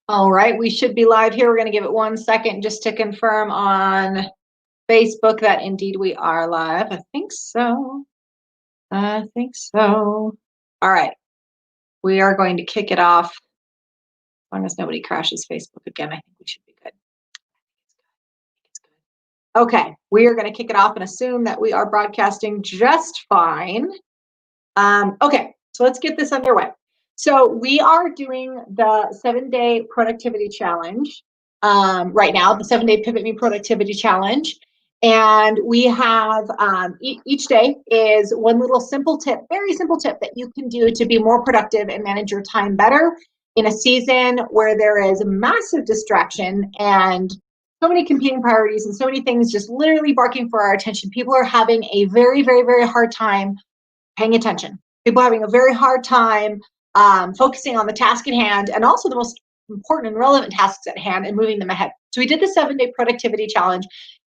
All right, we should be live here. We're going to give it 1 second just to confirm on Facebook that indeed we are live. I think so. I think so. All right, we are going to kick it off. As long as nobody crashes Facebook again, I think we should be good. It's good. Okay, we are going to kick it off and assume that we are broadcasting just fine. Okay, so let's get this underway. So we are doing the 7-day productivity challenge right now, the 7-day PivotMe productivity challenge. And we have each day is one little simple tip, very simple tip that you can do to be more productive and manage your time better in a season where there is massive distraction and so many competing priorities and so many things just literally barking for our attention. People are having a very, very, very hard time paying attention. People are having a very hard time focusing on the task at hand and also the most important and relevant tasks at hand and moving them ahead. So we did the 7-day productivity challenge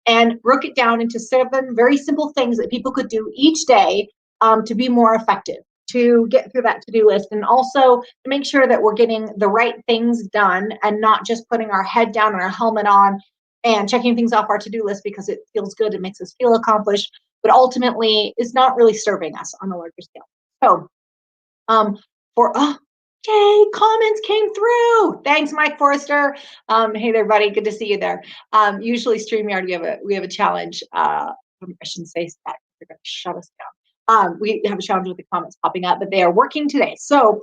and broke it down into 7 very simple things that people could do each day to be more effective, to get through that to-do list, and also to make sure that we're getting the right things done and not just putting our head down and our helmet on and checking things off our to-do list because it feels good, it makes us feel accomplished, but ultimately is not really serving us on a larger scale. So yay, comments came through. Thanks, Mike Forrester. Hey there, buddy. Good to see you there. Usually StreamYard, we have a challenge. I shouldn't say that. They're going to shut us down. We have a challenge with the comments popping up, but they are working today. So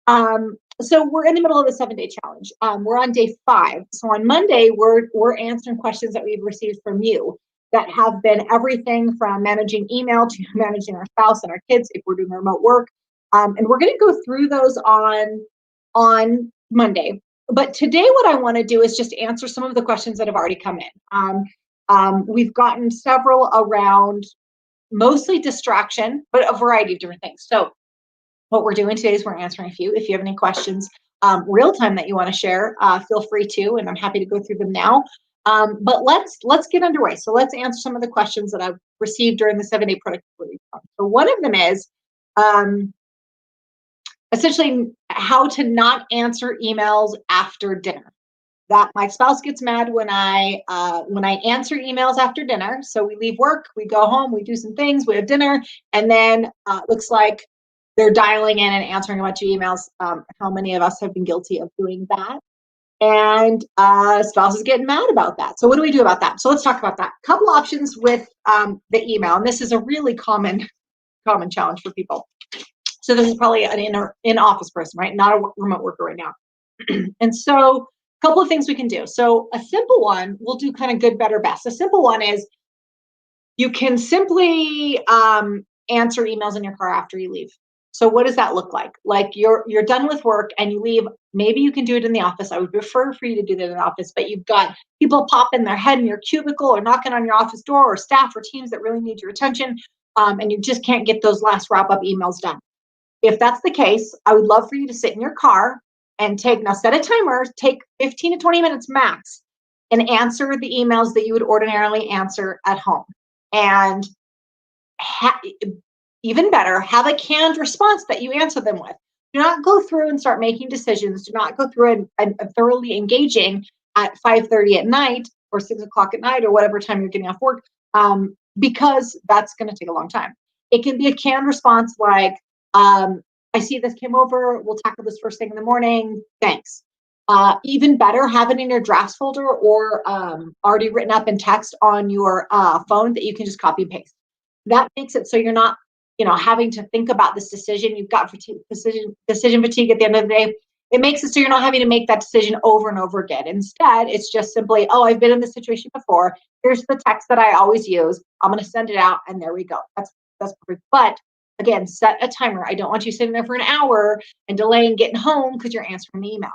we're in the middle of the 7-day challenge. We're on day 5. So on Monday, we're answering questions that we've received from you that have been everything from managing email to managing our spouse and our kids if we're doing remote work. And we're going to go through those on Monday. But today, what I want to do is just answer some of the questions that have already come in. We've gotten several around mostly distraction, but a variety of different things. So what we're doing today is we're answering a few. If you have any questions real time that you want to share, feel free to, and I'm happy to go through them now. But let's get underway. So let's answer some of the questions that I've received during the 7-day productivity. So one of them is essentially how to not answer emails after dinner. That my spouse gets mad when I answer emails after dinner. So we leave work, we go home, we do some things, we have dinner, and then looks like they're dialing in and answering a bunch of emails. How many of us have been guilty of doing that? And spouse is getting mad about that. So what do we do about that? So let's talk about that. Couple options with the email, and this is a really common challenge for people. So this is probably an in-office person, right? Not a remote worker right now. And so a couple of things we can do. So a simple one, we'll do kind of good, better, best. A simple one is you can simply answer emails in your car after you leave. So what does that look like? Like you're done with work and you leave. Maybe you can do it in the office. I would prefer for you to do that in the office, but you've got people popping their head in your cubicle or knocking on your office door, or staff or teams that really need your attention, and you just can't get those last wrap-up emails done. If that's the case, I would love for you to sit in your car and set a timer, take 15 to 20 minutes max, and answer the emails that you would ordinarily answer at home. And even better, have a canned response that you answer them with. Do not go through and start making decisions. Do not go through and thoroughly engaging at 5:30 at night or 6 o'clock at night or whatever time you're getting off work, because that's going to take a long time. It can be a canned response like, I see this came over. We'll tackle this first thing in the morning. Thanks. Even better, have it in your drafts folder or already written up in text on your phone that you can just copy and paste. That makes it so you're not, having to think about this decision. You've got decision fatigue at the end of the day. It makes it so you're not having to make that decision over and over again. Instead, it's just simply, I've been in this situation before. Here's the text that I always use. I'm going to send it out, and there we go. That's perfect. But again, set a timer. I don't want you sitting there for an hour and delaying getting home because you're answering the email.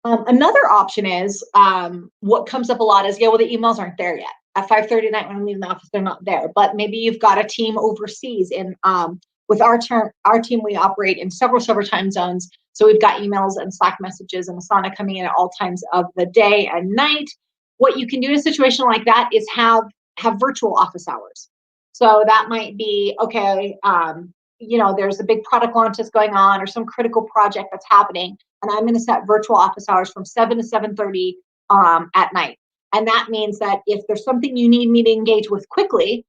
Another option is what comes up a lot is, the emails aren't there yet. At 5:30 at night when I'm leaving the office, they're not there. But maybe you've got a team overseas. And with our team, we operate in several time zones. So we've got emails and Slack messages and Asana coming in at all times of the day and night. What you can do in a situation like that is have virtual office hours. So that might be, okay, there's a big product launch that's going on or some critical project that's happening, and I'm going to set virtual office hours from 7 to 7:30 at night. And that means that if there's something you need me to engage with quickly,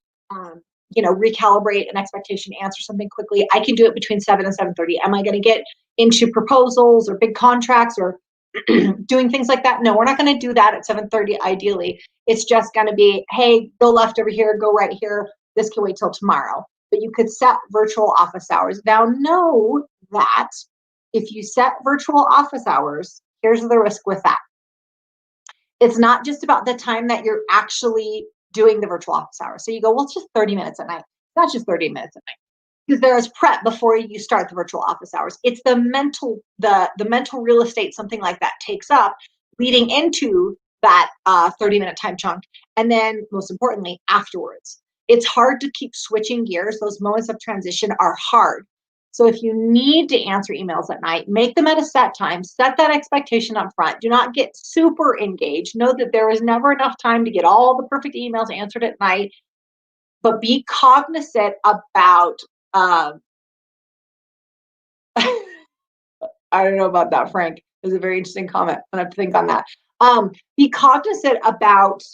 recalibrate an expectation, answer something quickly, I can do it between 7 and 7:30. Am I going to get into proposals or big contracts or doing things like that? No, we're not going to do that at 7:30 ideally. It's just going to be, hey, go left over here, go right here. This can wait till tomorrow. But you could set virtual office hours. Now, know that if you set virtual office hours, here's the risk with that. It's not just about the time that you're actually doing the virtual office hours. So you go, well, it's just 30 minutes at night. It's not just 30 minutes at night, because there is prep before you start the virtual office hours. It's the mental real estate, something like that takes up leading into that 30-minute time chunk. And then most importantly, afterwards. It's hard to keep switching gears. Those moments of transition are hard. So if you need to answer emails at night, make them at a set time, set that expectation up front. Do not get super engaged. Know that there is never enough time to get all the perfect emails answered at night, but be cognizant about, I don't know about that, Frank. It was a very interesting comment. I'm gonna have to think on that. Be cognizant about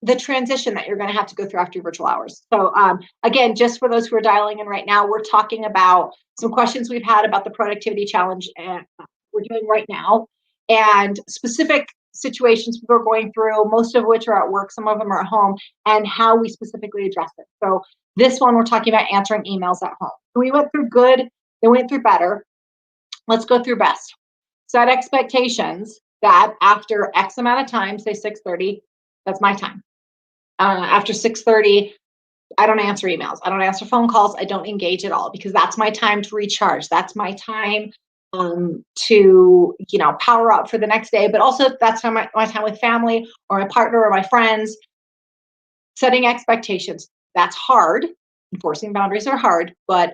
the transition that you're going to have to go through after your virtual hours. So again, just for those who are dialing in right now, we're talking about some questions we've had about the productivity challenge we're doing right now, and specific situations people are going through, most of which are at work, some of them are at home, and how we specifically address it. So this one, we're talking about answering emails at home. We went through good, then went through better. Let's go through best. Set expectations that after X amount of time, say 6:30, that's my time. After 6:30, I don't answer emails. I don't answer phone calls. I don't engage at all, because that's my time to recharge. That's my time to power up for the next day. But also that's my time with family or my partner or my friends. Setting expectations, that's hard. Enforcing boundaries are hard, but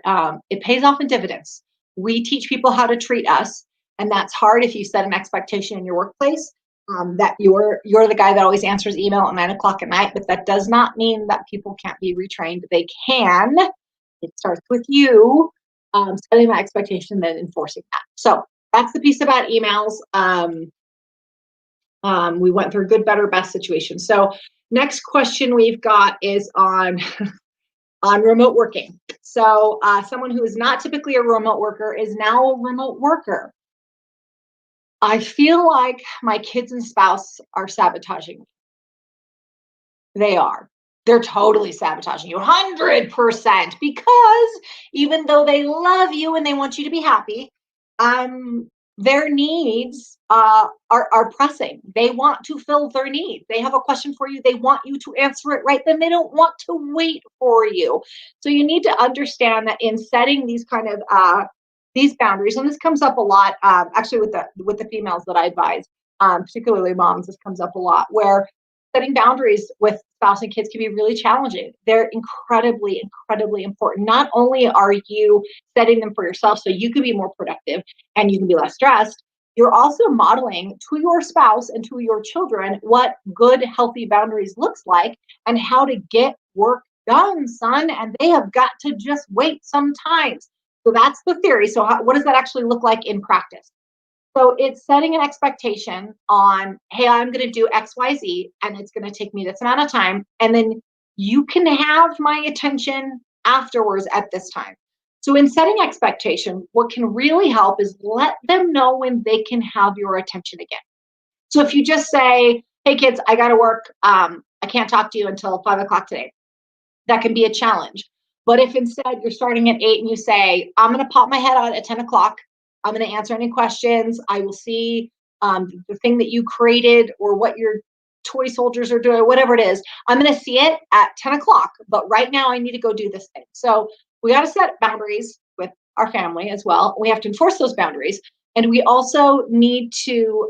it pays off in dividends. We teach people how to treat us, and that's hard if you set an expectation in your workplace. That you're the guy that always answers email at 9:00 at night, but that does not mean that people can't be retrained. They can. It starts with you setting that expectation, then enforcing that. So that's the piece about emails. We went through good, better, best situation. So next question we've got is on remote working. So someone who is not typically a remote worker is now a remote worker. I feel like my kids and spouse are sabotaging me. They are. They're totally sabotaging you, 100%, because even though they love you and they want you to be happy, their needs are pressing. They want to fill their needs. They have a question for you. They want you to answer it right then. They don't want to wait for you. So you need to understand that in setting these kind of these boundaries, and this comes up a lot, actually with the females that I advise, particularly moms, this comes up a lot, where setting boundaries with spouse and kids can be really challenging. They're incredibly, incredibly important. Not only are you setting them for yourself so you can be more productive and you can be less stressed, you're also modeling to your spouse and to your children what good, healthy boundaries looks like and how to get work done, son. And they have got to just wait sometimes. So that's the theory. So what does that actually look like in practice? So it's setting an expectation on, hey, I'm going to do X, Y, Z, and it's going to take me this amount of time. And then you can have my attention afterwards at this time. So in setting expectation, what can really help is let them know when they can have your attention again. So if you just say, hey, kids, I got to work. I can't talk to you until 5:00 today. That can be a challenge. But if instead you're starting at 8 and you say, I'm going to pop my head on at 10:00. I'm going to answer any questions. I will see the thing that you created or what your toy soldiers are doing, whatever it is. I'm going to see it at 10:00. But right now I need to go do this thing. So we got to set boundaries with our family as well. We have to enforce those boundaries. And we also need to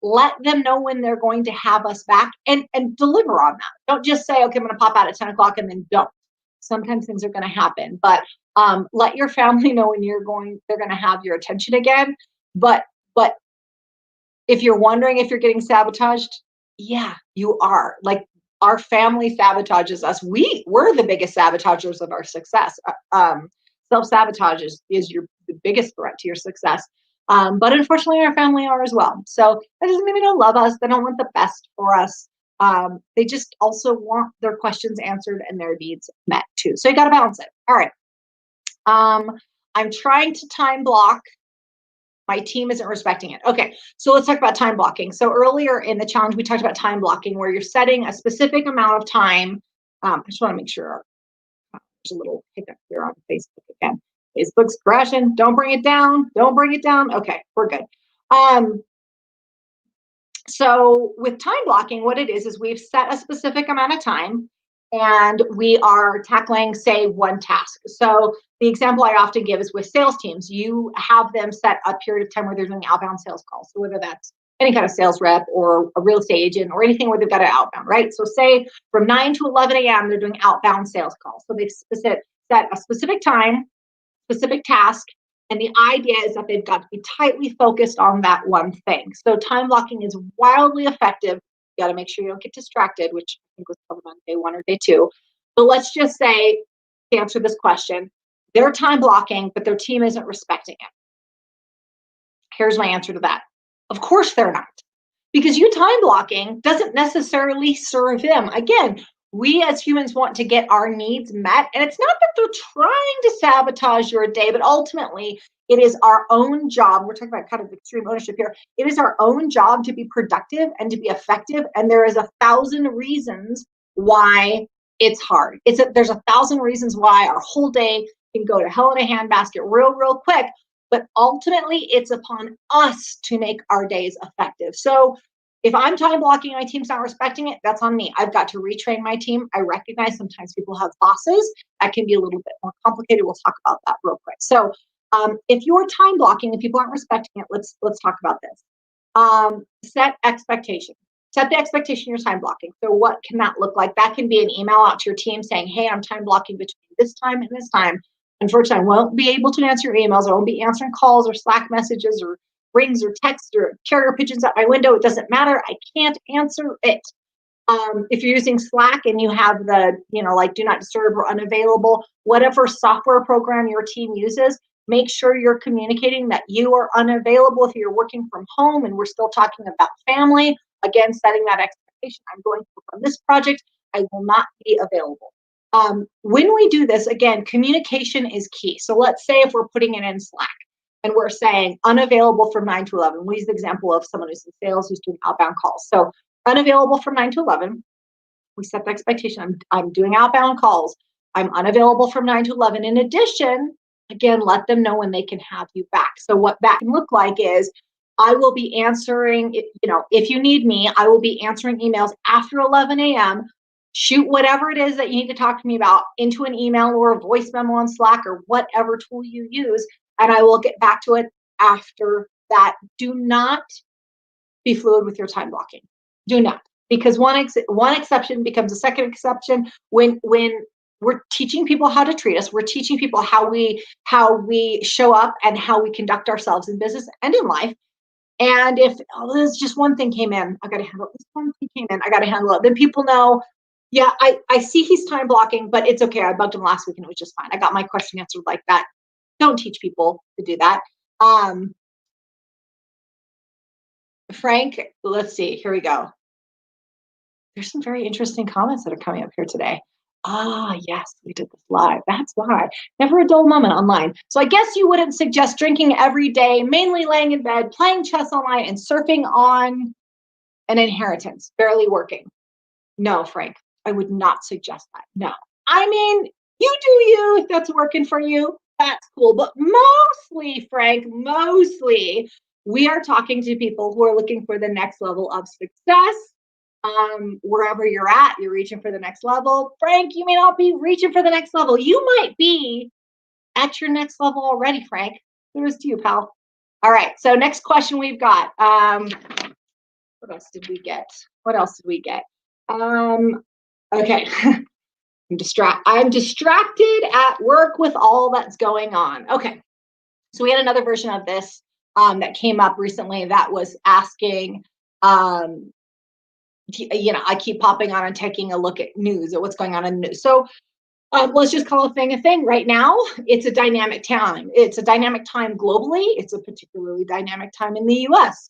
let them know when they're going to have us back and deliver on that. Don't just say, okay, I'm going to pop out at 10:00 and then don't. Sometimes things are going to happen, but let your family know when they're going to have your attention again. But if you're wondering if you're getting sabotaged, yeah, you are. Like Our family sabotages us. We're the biggest sabotagers of our success. Self-sabotage is the biggest threat to your success. But unfortunately, our family are as well. So that doesn't mean they don't love us. They don't want the best for us. They just also want their questions answered and their needs met too. So you got to balance it. All right. I'm trying to time block. My team isn't respecting it. Okay, so let's talk about time blocking. So earlier in the challenge, we talked about time blocking, where you're setting a specific amount of time. I just want to make sure there's a little hiccup here on Facebook again. Facebook's crashing. Don't bring it down. Don't bring it down. Okay, we're good. So with time blocking, what it is we've set a specific amount of time and we are tackling, say, one task. So the example I often give is with sales teams. You have them set a period of time where they're doing outbound sales calls. So whether that's any kind of sales rep or a real estate agent or anything where they've got an outbound, right? So say from 9 to 11 a.m., they're doing outbound sales calls. So they've set a specific time, specific task, and the idea is that they've got to be tightly focused on that one thing. So time blocking is wildly effective. You got to make sure you don't get distracted, which I think was covered on day 1 or day 2. But let's just say, to answer this question, they're time blocking, but their team isn't respecting it. Here's my answer to that. Of course they're not. Because you time blocking doesn't necessarily serve them. Again, we as humans want to get our needs met. And it's not that they're trying to sabotage your day, but ultimately it is our own job. We're talking about kind of extreme ownership here. It is our own job to be productive and to be effective. And there is 1,000 reasons why it's hard. There's 1,000 reasons why our whole day can go to hell in a handbasket real quick. But ultimately, it's upon us to make our days effective. So if I'm time blocking, my team's not respecting it, that's on me. I've got to retrain my team. I recognize sometimes people have bosses. That can be a little bit more complicated. We'll talk about that real quick. So if you're time blocking and people aren't respecting it, let's talk about this. Set expectations. Set the expectation you're time blocking. So what can that look like? That can be an email out to your team saying, hey, I'm time blocking between this time and this time. Unfortunately, I won't be able to answer your emails. I won't be answering calls or Slack messages or rings or texts or carrier pigeons at my window. It doesn't matter. I can't answer it. If you're using Slack and you have the, like do not disturb or unavailable, whatever software program your team uses, make sure you're communicating that you are unavailable if you're working from home and we're still talking about family. Again, setting that expectation. I'm going to work on this project. I will not be available. When we do this, again, communication is key. So let's say if we're putting it in Slack and we're saying unavailable from 9 to 11. We use the example of someone who's in sales who's doing outbound calls. So unavailable from 9 to 11. We set the expectation. I'm doing outbound calls. I'm unavailable from 9 to 11. In addition, again, let them know when they can have you back. So what that can look like is I will be answering, if you need me, I will be answering emails after 11 a.m. Shoot whatever it is that you need to talk to me about into an email or a voice memo on Slack or whatever tool you use, and I will get back to it after that. Do not be fluid with your time blocking. Do not, because one exception becomes a second exception. When we're teaching people how to treat us, we're teaching people how we show up and how we conduct ourselves in business and in life. And if there's just one thing came in, I got to handle it. This one thing came in, I got to handle it. Then people know, yeah, I see he's time blocking, but it's okay. I bugged him last week and it was just fine. I got my question answered like that. Don't teach people to do that. Frank, let's see. Here we go. There's some very interesting comments that are coming up here today. Yes, we did this live. That's why. Never a dull moment online. So I guess you wouldn't suggest drinking every day, mainly laying in bed, playing chess online, and surfing on an inheritance, barely working. No, Frank, I would not suggest that. No. I mean, you do you if that's working for you. That's cool. But mostly, Frank, we are talking to people who are looking for the next level of success. Wherever you're at, you're reaching for the next level. Frank, you may not be reaching for the next level. You might be at your next level already, Frank. Here's to you, pal. All right. So next question we've got. What else did we get? Okay. I'm distracted at work with all that's going on. Okay. So we had another version of this that came up recently that was asking, I keep popping on and taking a look at news or what's going on in the news. So let's just call a thing. Right now, it's a dynamic time. It's a dynamic time globally. It's a particularly dynamic time in the US.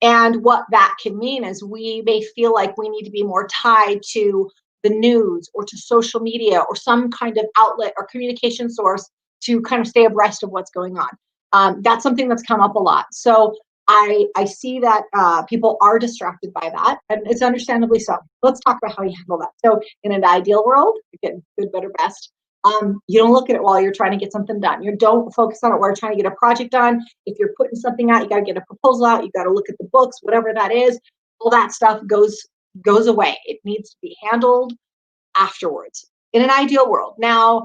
And what that can mean is we may feel like we need to be more tied to the news or to social media or some kind of outlet or communication source to kind of stay abreast of what's going on. That's something that's come up a lot. So I see that people are distracted by that, and it's understandably so. Let's talk about how you handle that. So in an ideal world, again, good, better, best, you don't look at it while you're trying to get something done. You don't focus on it while you're trying to get a project done. If you're putting something out, you got to get a proposal out. You got to look at the books, whatever that is. All that stuff goes away. It needs to be handled afterwards in an ideal world. Now,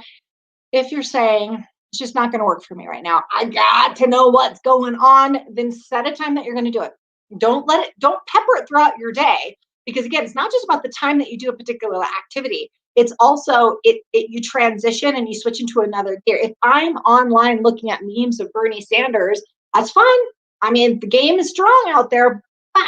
if you're saying it's just not going to work for me right now, I got to know what's going on, then set a time that you're going to do it. Don't pepper it throughout your day, because again, it's not just about the time that you do a particular activity. It's also you transition and you switch into another gear. If I'm online looking at memes of Bernie Sanders, that's fine. I mean, the game is strong out there, but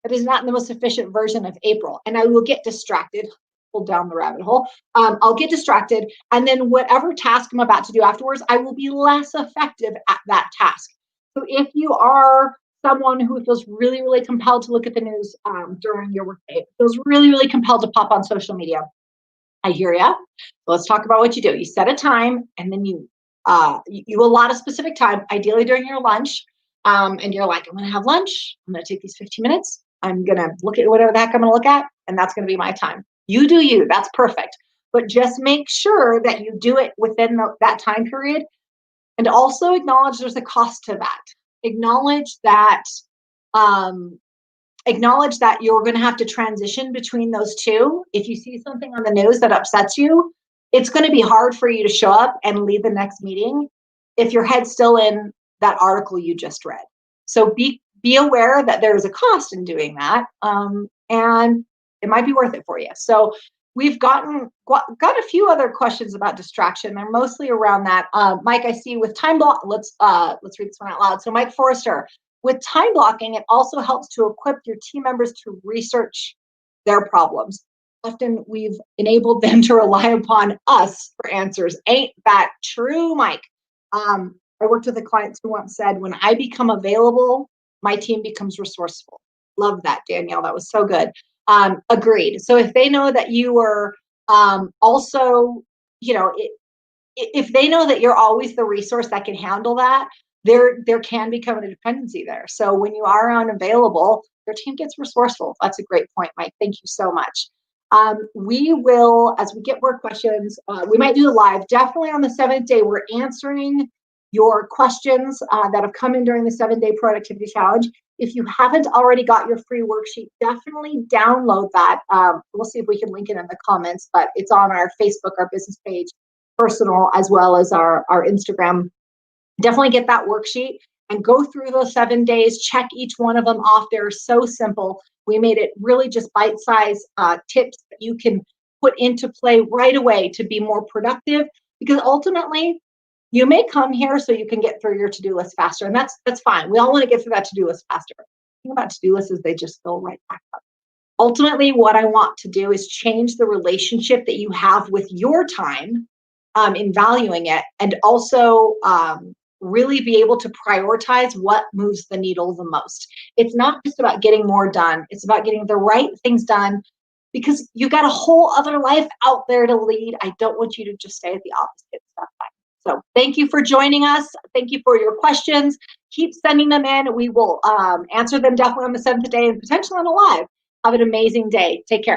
it is not the most efficient version of April. And I will get distracted, pull down the rabbit hole. I'll get distracted. And then whatever task I'm about to do afterwards, I will be less effective at that task. So if you are someone who feels really, really compelled to look at the news during your workday, feels really, really compelled to pop on social media, I hear you. Let's talk about what you do. You set a time, and then you allot a specific time, ideally during your lunch. And you're like, I'm going to have lunch. I'm going to take these 15 minutes. I'm going to look at whatever the heck I'm going to look at, and that's going to be my time. You do you. That's perfect. But just make sure that you do it within that time period, and also acknowledge there's a cost to that. Acknowledge that you're going to have to transition between those two. If you see something on the news that upsets you, it's going to be hard for you to show up and lead the next meeting if your head's still in that article you just read. So be aware that there is a cost in doing that, and it might be worth it for you. So we've got a few other questions about distraction. They're mostly around that. Mike, I see with time block. Let's read this one out loud. So Mike Forrester, with time blocking, it also helps to equip your team members to research their problems. Often we've enabled them to rely upon us for answers. Ain't that true, Mike? I worked with a client who once said, when I become available, my team becomes resourceful. Love that, Danielle. That was so good. Agreed. So if they know that you are also, if they know that you're always the resource that can handle that, there can become a dependency there. So when you are unavailable, your team gets resourceful. That's a great point, Mike. Thank you so much. We will, as we get more questions, we might do a live. Definitely on the 7th day, we're answering your questions that have come in during the 7-day productivity challenge. If you haven't already got your free worksheet, definitely download that. We'll see if we can link it in the comments, but it's on our Facebook, our business page, personal, as well as our Instagram. Definitely get that worksheet and go through those 7 days, check each one of them off. They're so simple. We made it really just bite-sized tips that you can put into play right away to be more productive, because ultimately you may come here so you can get through your to-do list faster, and that's fine. We all want to get through that to-do list faster. The thing about to-do lists is they just fill right back up. Ultimately, what I want to do is change the relationship that you have with your time in valuing it, and also really be able to prioritize what moves the needle the most. It's not just about getting more done. It's about getting the right things done, because you got a whole other life out there to lead. I don't want you to just stay at the office, get stuff done. So thank you for joining us. Thank you for your questions. Keep sending them in. We will answer them definitely on the 7th day and potentially on a live. Have an amazing day. Take care.